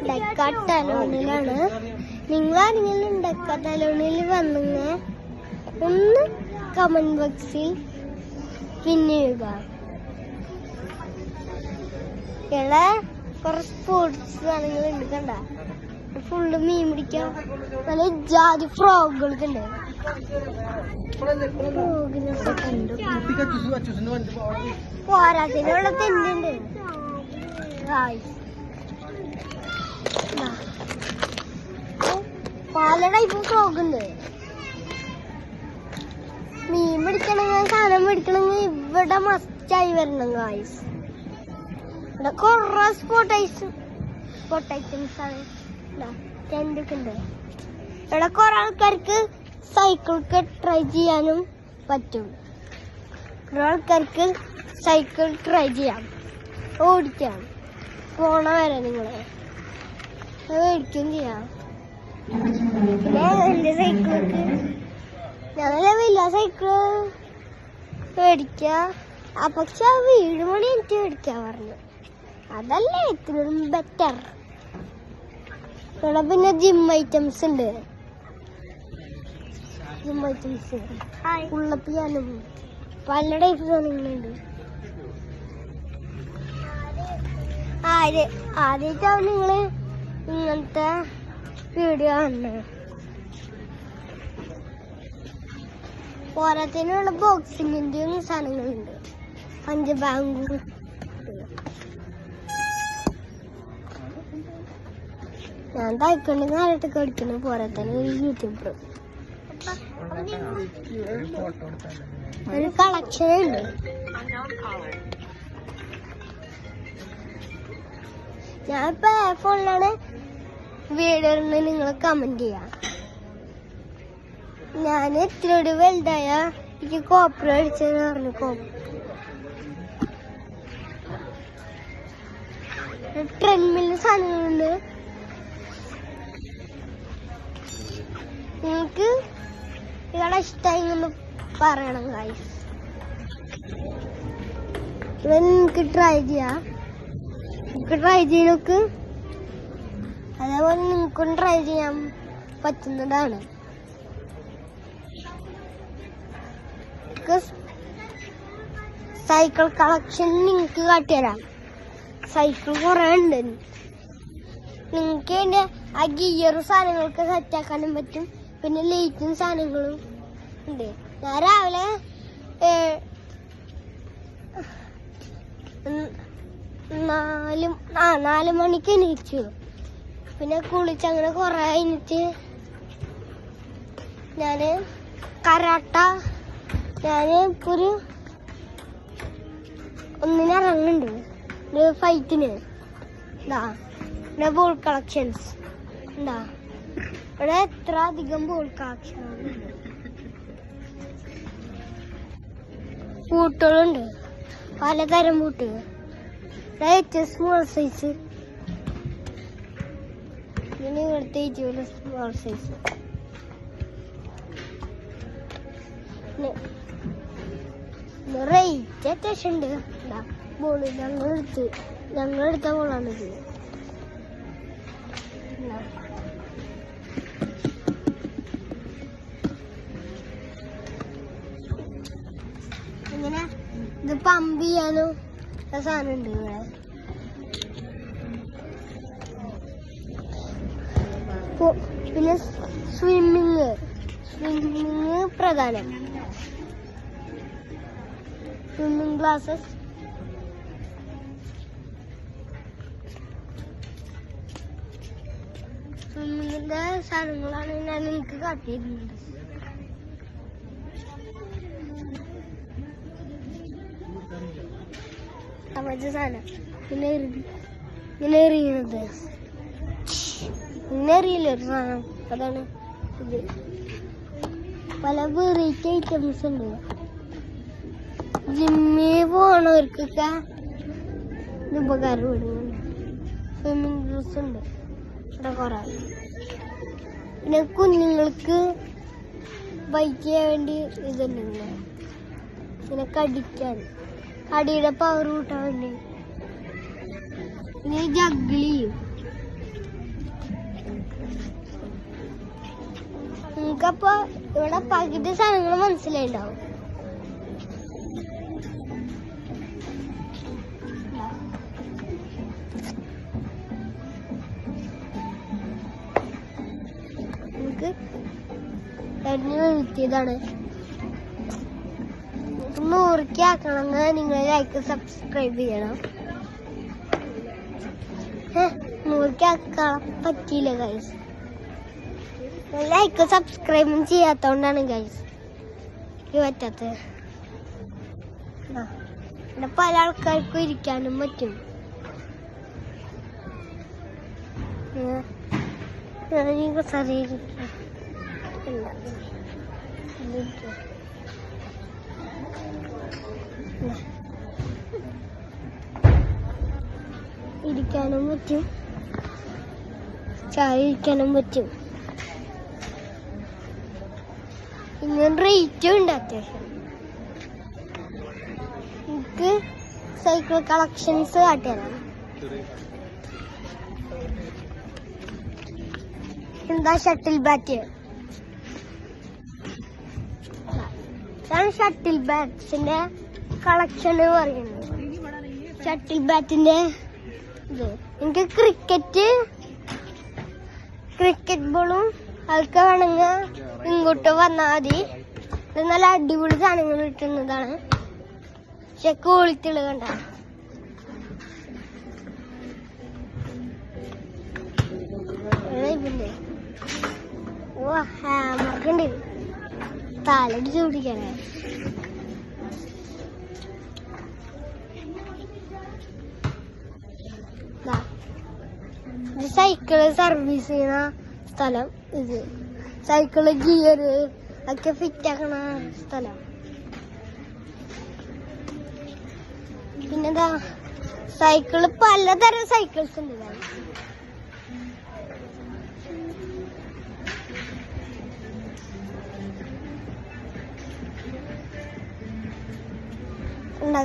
ഡെക്കാത്തലോണിലാണ്. നിങ്ങളാരെങ്കിലും ഡെക്കാത്തലോണിൽ വന്നുങ്ങ ഒന്ന് കമന്റ് ബോക്സിൽ പിന്നെയുക. ഇവിടെ കുറെ സ്പോർട്സ് സാധനങ്ങളുണ്ട്. കണ്ട ഫുള്ള് മീൻ പിടിക്കാം. നല്ല ജാതി ഫ്രോഗുകളൊക്കെ ഉണ്ട്. പോരാത്തിനുള്ള തെന്നുണ്ട്. പല ടൈപ്പ് ഫ്രോഗ് ഉണ്ട്. മീൻ പിടിക്കണമെങ്കിൽ സാധനം പിടിക്കണമെങ്കിൽ ഇവിടെ മസ്റ്റായി വരണം ഗായ്സ്. ഇവിടെ കുറെ സ്പോർട്ട് ഐറ്റംസ് ആണ്. ടെന്റൊക്കെ ഉണ്ട്. ഇവിടെ കുറെ ആൾക്കാർക്ക് സൈക്കിളൊക്കെ ട്രൈ ചെയ്യാനും പറ്റും. കുറെ ആൾക്കാർക്ക് സൈക്കിൾ ട്രൈ ചെയ്യാം, ഓടിക്കാം. പോണ വരെ നിങ്ങള് മേടിക്കുകയും ചെയ്യാം. പിന്നെ എന്റെ സൈക്കിൾക്ക് ഞങ്ങളെ വലിയ സൈക്കിള് മേടിക്ക. പക്ഷെ വീട് മണി എനിക്ക് മേടിക്കാൻ പറഞ്ഞു. അതല്ലേ ഏറ്റവും ബെറ്റർ. ഇവിടെ പിന്നെ ജിം ഐറ്റംസ് ഉണ്ട്. ജിം ഐറ്റംസ് ഉള്ളപ്പിയാനും പല ടൈപ്പ് സാധനങ്ങളുണ്ട്. ആദ്യമായിട്ടാവും നിങ്ങള് ഇങ്ങനത്തെ വീഡിയോ കാണുന്നത്. പോരാത്തിനുള്ള ബോക്സിങ്ങിന്റെയും സാധനങ്ങളുണ്ട്. പഞ്ചബാങ്കും ഞാൻ തയ്ക്കൊണ്ട് നേരിട്ടൊക്കെ അടിക്കണം. പോരാത്തന്നെ യൂട്യൂബർ ഒരു കളക്ഷൻ ഉണ്ട്. ഞാനിപ്പോ ഫോണിലാണ് വീഡിയോ നിങ്ങൾ കമന്റ് ചെയ്യാം. ഞാൻ എത്രയോട് വലുതായ എനിക്ക് കോപ്പർ അടിച്ചെന്ന് പറഞ്ഞു. ട്രെൻഡ്മില്ല് സാധനങ്ങളുണ്ട്. നിങ്ങൾക്ക് ഇവിടെ ഇഷ്ടമായി എന്ന് പറയണം ഗൈസ്. നിങ്ങൾക്ക് ട്രൈ ചെയ്യാം. ട്രൈ ചെയ്യണക്ക് അതേപോലെ നിങ്ങൾക്കും ട്രൈ ചെയ്യാൻ പറ്റുന്നതാണ്. സൈക്കിൾ കളക്ഷൻ നിങ്ങൾക്ക് കാട്ടിത്തരാം. സൈക്കിൾ കുറെ ഉണ്ട്. നിങ്ങൾക്ക് അതിന്റെ ആ ഗിയറും സാധനങ്ങളൊക്കെ സെറ്റാക്കാനും പറ്റും. പിന്നെ ലൈറ്റും സാധനങ്ങളും ഉണ്ട്. ഞാൻ രാവിലെ 4 മണിക്ക് എണീച്ചു. പിന്നെ കുളിച്ചങ്ങനെ കുറെ കഴിഞ്ഞിട്ട് ഞാന് കരാട്ട ഞാനിപ്പൊരു ഒന്നിനിറങ്ങുന്നുണ്ട്, ഒരു ഫൈറ്റിന്. ബോൾ കളക്ഷൻസ് എന്താ ഇവിടെ എത്ര അധികം ബോൾ കളക്ഷൻ പൂട്ടുകളുണ്ട്. പലതരം പൂട്ടുകൾ. ഏറ്റവും സ്മോൾ സൈസ്, പിന്നെ ഇവിടുത്തെ ഏറ്റവും സ്മോൾ സൈസ്. റേറ്റ് അത്യാവശ്യം ഉണ്ട്. ബോള് ഞങ്ങളെടുത്ത ബോളാണിത്. ഇങ്ങനെ ഇത് പമ്പ് ചെയ്യാനും സാധനം ഉണ്ട് ഇവിടെ. പിന്നെ സ്വിമ്മിങ് പ്രധാനം. സ്വിമ്മിങ് ക്ലാസ്സസ്, സ്വിമ്മിങ്ങിന്റെ സാധനങ്ങളാണ് ഞാൻ നിങ്ങൾക്ക് കാട്ടിയിരുന്നത്. അവരുടെ സാധനം പിന്നെ ഇങ്ങനെ എറിയുന്നത്, ഇങ്ങനെ എറിയില്ല ഒരു സാധനം. അതാണ് ഇത്. പല വെറൈറ്റി ഐറ്റംസ് ഉണ്ട്. ജിമ്മിൽ പോണവർക്കൊക്കെ ഇത് ഉപകാരപ്പെടുന്നുണ്ട്. സ്വിമ്മിങ് ഡ്രസ് ഉണ്ട് ഇവിടെ കുറെ. പിന്നെ കുഞ്ഞുങ്ങൾക്ക് ബൈക്ക് ചെയ്യാൻ വേണ്ടി ഇതുണ്ട്. പിന്നെ കടിക്കാൻ, കടിയുടെ പവർ കൂട്ടാൻ വേണ്ടി. പിന്നെ ജഗ്ലി ചെയ്യും. നിങ്ങൾക്കപ്പോ ഇവിടെ പകുതി സാധനങ്ങൾ മനസ്സിലായിണ്ടാവും. എനിക്ക് എഴുത്തിയതാണ്. 100K ആക്കണമെന്ന് നിങ്ങൾ ലൈക്ക് സബ്സ്ക്രൈബ് ചെയ്യണം. 100K ആക്കാൻ പറ്റിയില്ല ഗൈസ്. ലൈക്ക് സബ്സ്ക്രൈബും ചെയ്യാത്തോണ്ടാണ് ഗൈസ് ഇത് പറ്റാത്തത്. ഇവിടെ പല ആൾക്കാർക്കും ഇരിക്കാനും പറ്റും. ഇരിക്കാനും പറ്റും, ചായ ഇരിക്കാനും പറ്റും. ഇങ്ങനെ റേറ്റും ഉണ്ട് അത്യാവശ്യം. എനിക്ക് സൈക്കിൾ കളക്ഷൻസ് കാട്ടിയതാണ്. എന്താ ഷട്ടിൽ ബാറ്റ്, ഷട്ടിൽ ബാറ്റ്സിന്റെ കളക്ഷൻ പറയുന്നത്. ഷട്ടിൽ ബാറ്റിന്റെ ഇത് എനിക്ക് ക്രിക്കറ്റ് ബോളും അതൊക്കെ വേണമെങ്കിൽ ഇങ്ങോട്ട് വന്നാൽ മതി. ഇത് നല്ല അടിപൊളി സാധനങ്ങൾ കിട്ടുന്നതാണ്. പക്ഷെ ക്വാളിറ്റികൾ കണ്ട ഹാമർക്കുണ്ട് തലടിച്ച് പിടിക്കാനേ. സൈക്കിള് സർവീസ് ചെയ്യുന്ന സ്ഥലം. ഇത് സൈക്കിള് ഗിയർ ഒക്കെ ഫിറ്റ് ആക്കണ സ്ഥലം. പിന്നെന്താ സൈക്കിള് പലതരം സൈക്കിൾസ് ഉണ്ട്.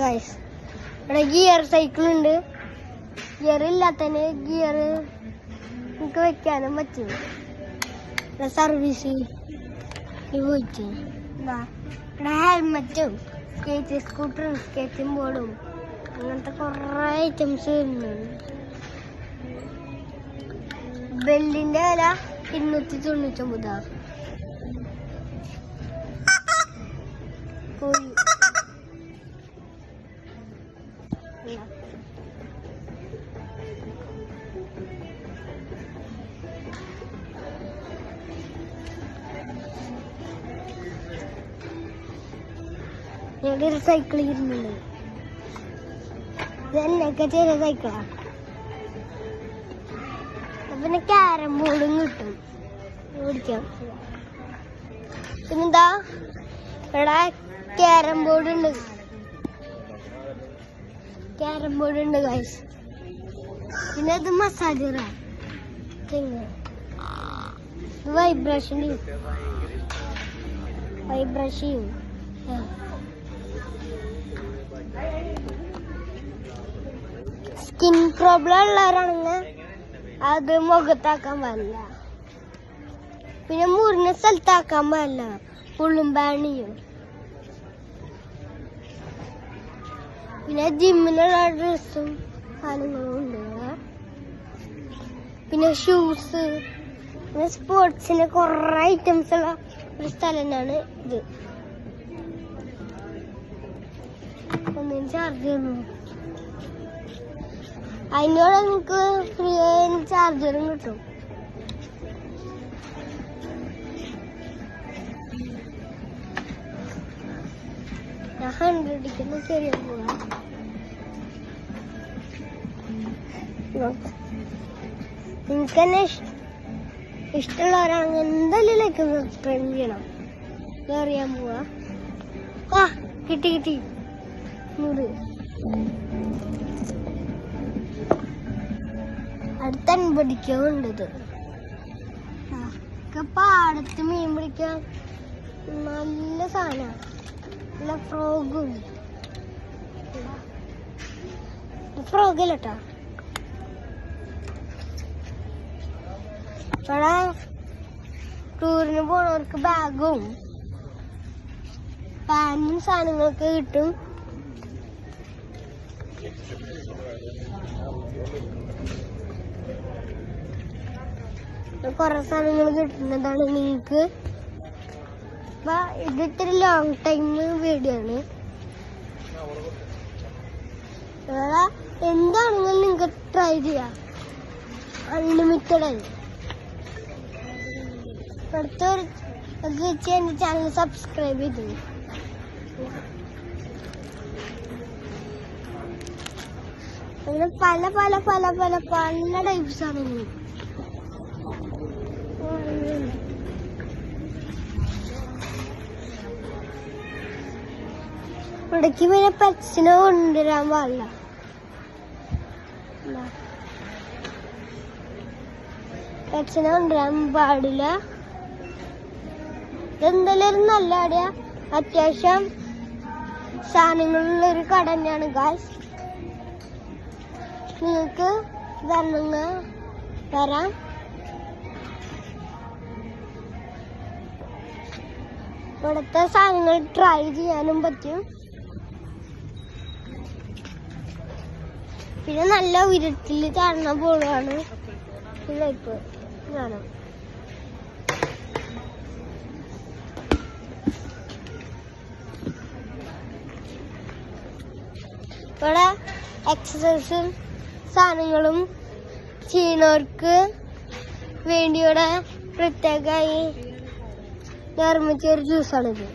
ഗൈസ് ഇവിടെ ഗിയർ സൈക്കിൾ ഉണ്ട്. ഗിയർ ഇല്ലാത്തതിന് ഗിയർ നമുക്ക് വെക്കാനും പറ്റും. സർവീസ് പോയിട്ട് ഇവിടെ ഹെൽമെറ്റും സ്കൂട്ടറും സ്കേറ്റിംഗ് ബോർഡും അങ്ങനത്തെ കുറെ ഐറ്റംസ് വരുന്നുണ്ട്. ബെല്ലിന്റെ വില 299. ഞങ്ങളുടെ ഒരു സൈക്കിൾ ഇരുന്നുണ്ട്. ഇതെന്നൊക്കെ ചെറിയ സൈക്കിളാണ്. പിന്നെ ക്യാരം ബോർഡും കിട്ടും ഓടിക്കാം. പിന്നെന്താ ഇവിടെ ക്യാരം ബോർഡ് ഉണ്ട് ഗൈസ്. പിന്നെ ഇത് മസാജറാണ്. വൈബ്രേഷൻ സ്കിൻ പ്രോബ്ലം ഉള്ളവരാണെങ്കിൽ അത് മുഖത്താക്കാൻ പാടില്ല. പിന്നെ മുറിഞ്ഞ സ്ഥലത്താക്കാൻ പാടില്ല. ഫുള്ളും ബാൻ ചെയ്യും. പിന്നെ ജിമ്മിലുള്ള ഡ്രസ്സും സാധനങ്ങളും ഉണ്ട്. പിന്നെ ഷൂസ്, പിന്നെ സ്പോർട്സിന് കുറെ ഐറ്റംസ് ഉള്ള ഒരു സ്ഥലം തന്നെയാണ് ഇത്. ഒന്നിനും ചാർജ് ചെയ്യുന്നു. അതിനോട് നമുക്ക് ഫ്രീ ആയി ചാർജറും കിട്ടും. ഞാൻ 100 കയറിയ പോവാ. നിങ്ങൾക്ക് തന്നെ ഇഷ്ടമുള്ളവരാണെങ്കിൽ എന്തായാലും ലൈക്ക് സബ്സ്ക്രൈബ് ചെയ്യണം. അറിയാൻ പോവാ. കിട്ടി 100. അടുത്ത 50 ഉണ്ട്. ഇത് പാടത്ത് മീൻ പിടിക്കാൻ നല്ല സാധനമാണ്. നല്ല ഫ്രോഗും ഫ്രോഗില്ലട്ടാ. ഇവിടെ ടൂറിന് പോണവർക്ക് ബാഗും പാനും സാധനങ്ങളൊക്കെ കിട്ടും. കുറെ സാധനങ്ങൾ കിട്ടുന്നതാണ് നിങ്ങൾക്ക്. ഇത് ഇത്തിരി ലോങ് ടൈം വീഡിയോ ആണ്. എന്താണെങ്കിലും നിങ്ങൾക്ക് ട്രൈ ചെയ്യാം. അൺലിമിറ്റഡ് ആണ്. അടുത്തൊരു എന്റെ ചാനൽ സബ്സ്ക്രൈബ് ചെയ്തു. അങ്ങനെ പല പല പല പല പല ടൈപ്സ് ആണ്. ഇടയ്ക്ക് പിന്നെ പെറ്റ്സിനെ കൊണ്ടുവരാൻ പാടില്ല. പെറ്റ്സിനെ കൊണ്ടുവരാൻ പാടില്ല. ഇതെന്തായാലും നല്ല കടയാ. അത്യാവശ്യം സാധനങ്ങളുള്ളൊരു കട തന്നെയാണ് ഗായ്സ്. നിങ്ങൾക്ക് വരാം. ഇവിടുത്തെ സാധനങ്ങൾ ട്രൈ ചെയ്യാനും പറ്റും. പിന്നെ നല്ല ഉയരത്തിൽ ചാടുന്ന ബോളാണ് ഇപ്പൊ കാണാം. ഇവിടെ എക്സസൈസും സാധനങ്ങളും ചെയ്യുന്നവർക്ക് വേണ്ടിയുടെ പ്രത്യേകമായി നിർമ്മിച്ചൊരു ജ്യൂസാണിത്.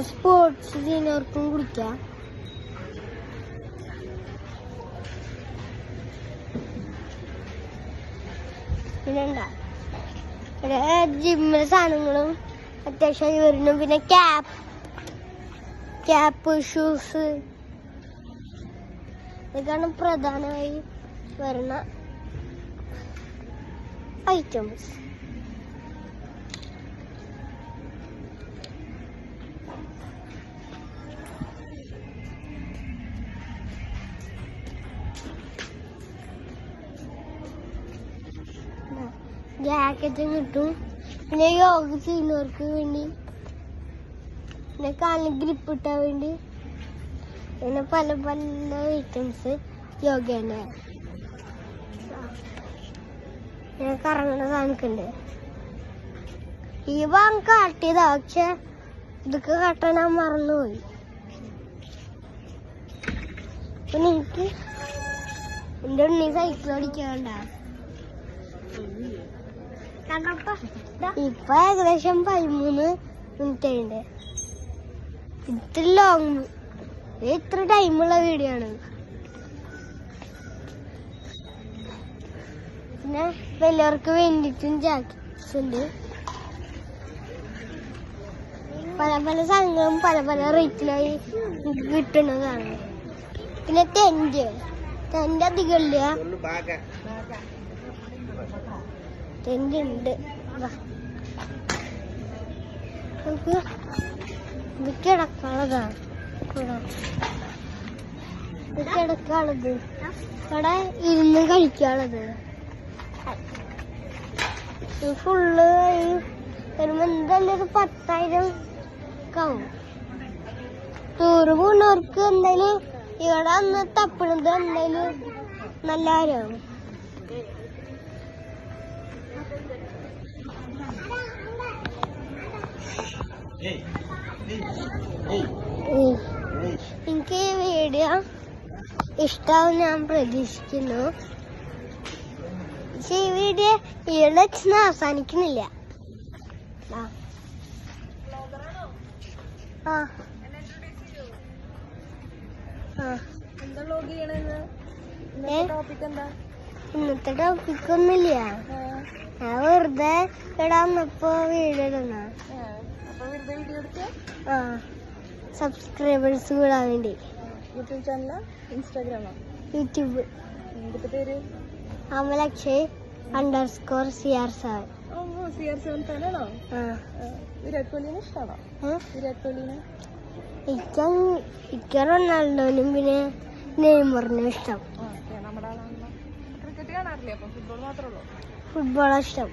സ്പോർട്സ് ചെയ്യുന്നവർക്കും കുടിക്കാം. പിന്നെ ഇവിടെ ജിമ്മിലെ സാധനങ്ങളും അത്യാവശ്യമായി വരുന്നു. പിന്നെ ക്യാപ്പ് ഷൂസ് ഇതൊക്കെയാണ് പ്രധാനമായി വരുന്ന ഐറ്റംസ്. ജാക്കറ്റും കിട്ടും. പിന്നെ യോഗ ചെയ്യുന്നവർക്ക് വേണ്ടി, പിന്നെ കാലിന് ഗ്രിപ്പ് ഇട്ടാൻ വേണ്ടി, പിന്നെ പല പല ഐറ്റംസ് യോഗേൻ്റെ. പിന്നെ കറങ്ങുന്ന സാധനമൊക്കെ ഈ ഭാഗം കാട്ടിയതാ, പക്ഷെ ഇതൊക്കെ കാട്ടാൻ ഞാൻ മറന്നുപോയി. പിന്നെ എനിക്ക് എൻ്റെ ഉണ്ണി സൈക്കിൾ ഓടിക്കാണ്ട. ഇപ്പൊ ഏകദേശം 13 മിനിറ്റ് ആയിണ്ട്. ഇത്ര ടൈമുള്ള വീഡിയോ ആണ്. പിന്നെ വലിയവർക്ക് വേണ്ടിയിട്ടും ജാക്കറ്റ്സ് ഉണ്ട്. പല പല സാധനങ്ങളും പല പല റേറ്റിലായി കിട്ടുന്നതാണ്. പിന്നെ ടെന്റ് അധികം ഇല്ല. ടെന്റ് ഉണ്ട്. നമുക്ക് ഇത് കിടക്കാനുള്ളതാണ്. ഇത് കിടക്കാനുള്ളത്, ഇവിടെ ഇരുന്ന് കഴിക്കാനുള്ളത്. ഫുള്ള് വരുമ്പോ എന്തായാലും ഒരു 10,000 ആവും. ടൂറ് പോകുന്നവർക്ക് എന്തായാലും ഇവിടെ വന്ന് തപ്പണത് എന്തായാലും നല്ല കാര്യമാണ്. എനിക്ക് ഈ വീഡിയോ ഇഷ്ടാവും ഞാൻ പ്രതീക്ഷിക്കുന്നു. പക്ഷെ ഈ വീഡിയോ ഇവിടെ വെച്ച് അവസാനിക്കുന്നില്ല. ഇന്നത്തെ ടോപ്പിക് ഒന്നുമില്ല. ഞാൻ വെറുതെ ഇവിടെ വന്നപ്പോ വീഡിയോ ഇടുന്ന സബ്സ്ക്രൈബേഴ്സ് കൂടാൻ വേണ്ടി. യൂട്യൂബ് ചാനലാ, ഇൻസ്റ്റാഗ്രാമോ? യൂട്യൂബ്. എന്തൊക്കെ പേര്? അമലക്ഷയ്_CR7. CR7 ഫാനാണോ? വിരാട് കോഹ്ലിനെ ഇഷ്ടമാണോ? വിരാട് കോഹ്ലിനെ ഇക്ക റൊണാൾഡോനും പിന്നെ നെയ്മറിനെ ഇഷ്ടം. നമ്മുടെ ആളാണല്ലോ. ക്രിക്കറ്റ് കാണാറില്ലേ? അപ്പൊ ഫുട്ബോൾ മാത്രമേ ഉള്ളൂ? ഫുട്ബോളാ ഇഷ്ടം.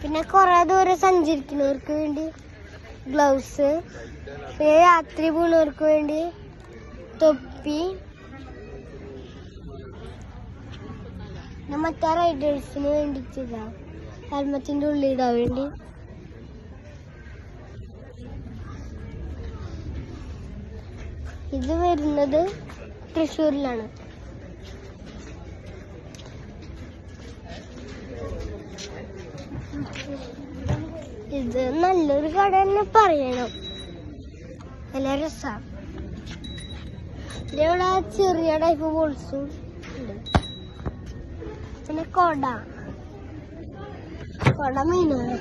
പിന്നെ കുറെ ദൂരം സഞ്ചരിക്കുന്നവർക്ക് വേണ്ടി ഗ്ലൗസ്, പിന്നെ രാത്രി പോകുന്നവർക്ക് വേണ്ടി തൊപ്പി, പിന്നെ മറ്റേ റൈഡേഴ്സിന് വേണ്ടിട്ടില്ല ഹെൽമറ്റിന്റെ ഉള്ളിടാൻ വേണ്ടി. ഇത് വരുന്നത് തൃശ്ശൂരിലാണ്. ഇത് നല്ലൊരു കട തന്നെ പറയണം. നല്ല രസമാണ്. ഇവിടെ ചെറിയ ടൈപ്പ് ബോൾസും ഉണ്ട്. പിന്നെ കൊട മീനാണ്.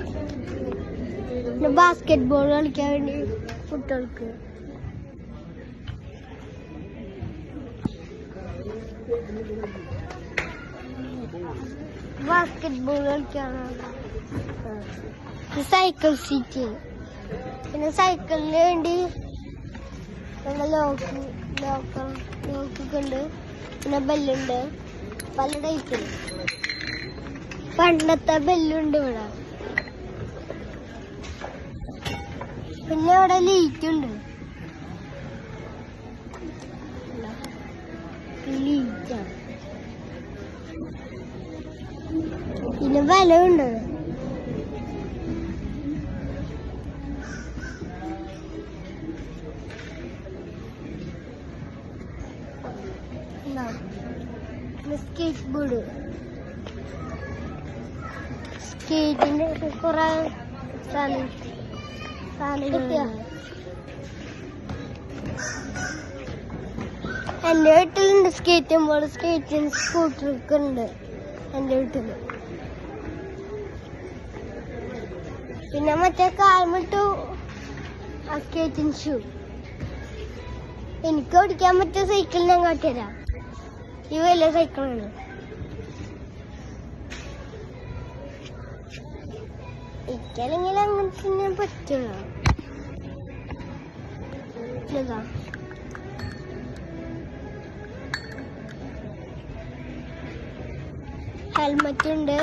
പിന്നെ ബാസ്കറ്റ് ബോൾ കളിക്കാൻ വേണ്ടി കുട്ടികൾക്ക്. ബാസ്കറ്റ് ബോൾ കളിക്കാനാണ്. സൈക്കിൾ സീറ്റ്, പിന്നെ സൈക്കിളിന് വേണ്ടി ലോക്കൊക്കെ ഉണ്ട്. പിന്നെ ബെല്ലുണ്ട്, പല ടൈപ്പിൽ. പണ്ടത്തെ ബെല്ലുണ്ട് ഇവിടെ. പിന്നെ ഇവിടെ ലൈറ്റ് ഉണ്ട്. ലൈറ്റാണ്. പിന്നെ വിലയുണ്ട്. സ്കേറ്റ് ബോർഡ്, സ്കേറ്റിന്റെ കുറെ എന്റെ വീട്ടിലുണ്ട് സ്കേറ്റിംഗ് ബോർഡ്, സ്കേറ്റിംഗ് സ്കൂട്ടറൊക്കെ ഉണ്ട് എന്റെ വീട്ടില്. പിന്നെ മറ്റേ കാൽമിട്ടു സ്കേറ്റിംഗ് ഷൂ. എനിക്ക് ഓടിക്കാൻ പറ്റിയ സൈക്കിൾ ഞാൻ കാട്ടിത്തരാം. ഈ വലിയ സൈക്കിളാണ്. എനിക്കല്ലെങ്കിൽ അങ്ങനെ തന്നെ പറ്റുക. ഹെൽമറ്റ് ഉണ്ട്.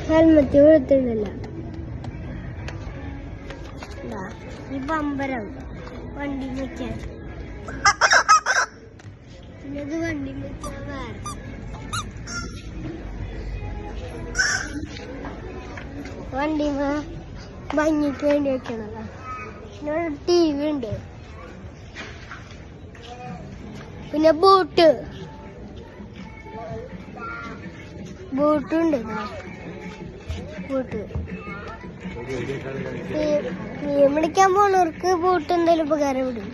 ഹെൽമറ്റ് കൊടുത്തിട്ടില്ല. ഈ പമ്പരം വണ്ടി വെക്കാൻ. പിന്നത് വണ്ടി വെക്കാൻ വേറെ. വണ്ടി ഭംഗിക്ക് വേണ്ടി വെക്കണതാ. പിന്നെ TV ഉണ്ട്. പിന്നെ ബൂട്ടുണ്ട്. ബൂട്ട് മീൻ പിടിക്കാൻ പോണവർക്ക് ബൂട്ട് എന്തായാലും ഉപകാരം വിടും.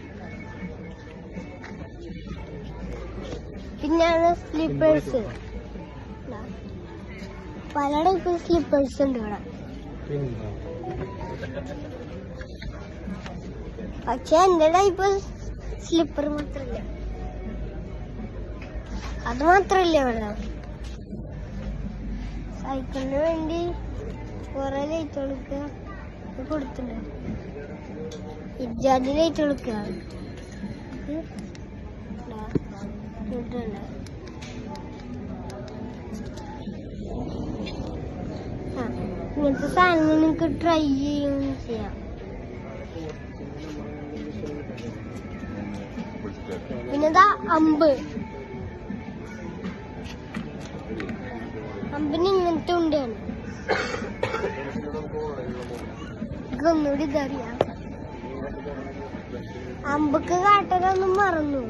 പിന്നെയാണ് സ്ലിപ്പേഴ്സ്. പല ടൈപ്പ് സ്ലിപ്പേഴ്സ് ഉണ്ട് ഇവിടെ. പക്ഷെ എന്റെ ടൈപ്പ് സ്ലിപ്പർ മാത്രല്ല, അത് മാത്രല്ല ഇവിടെ. സൈക്കിളിന് വേണ്ടി കുറെ ലൈറ്റ് കൊടുക്കുക കൊടുത്തിട്ടുണ്ട്. ഇജാതി ലൈറ്റ് കൊടുക്കുക. ഇങ്ങനത്തെ സാധനങ്ങൾ നിങ്ങൾക്ക് ട്രൈ ചെയ്യുകയും ചെയ്യാം. പിന്നെതാ അമ്പിന് ഇങ്ങനത്തെ ഉണ്ടാണ്. ഒന്നുകൂടി ഇതറിയാം. അമ്പക്ക് കാട്ടലൊന്നും മറന്നു.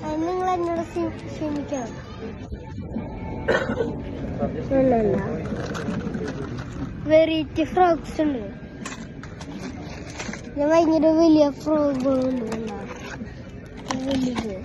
അത് നിങ്ങൾ എന്നോട് ക്ഷമിക്കണം. വെറൈറ്റി ഫ്രോക്സ് ഉണ്ട്. ഭയങ്കര വലിയ ഫ്രോക്കുകളുണ്ട്. വലുത്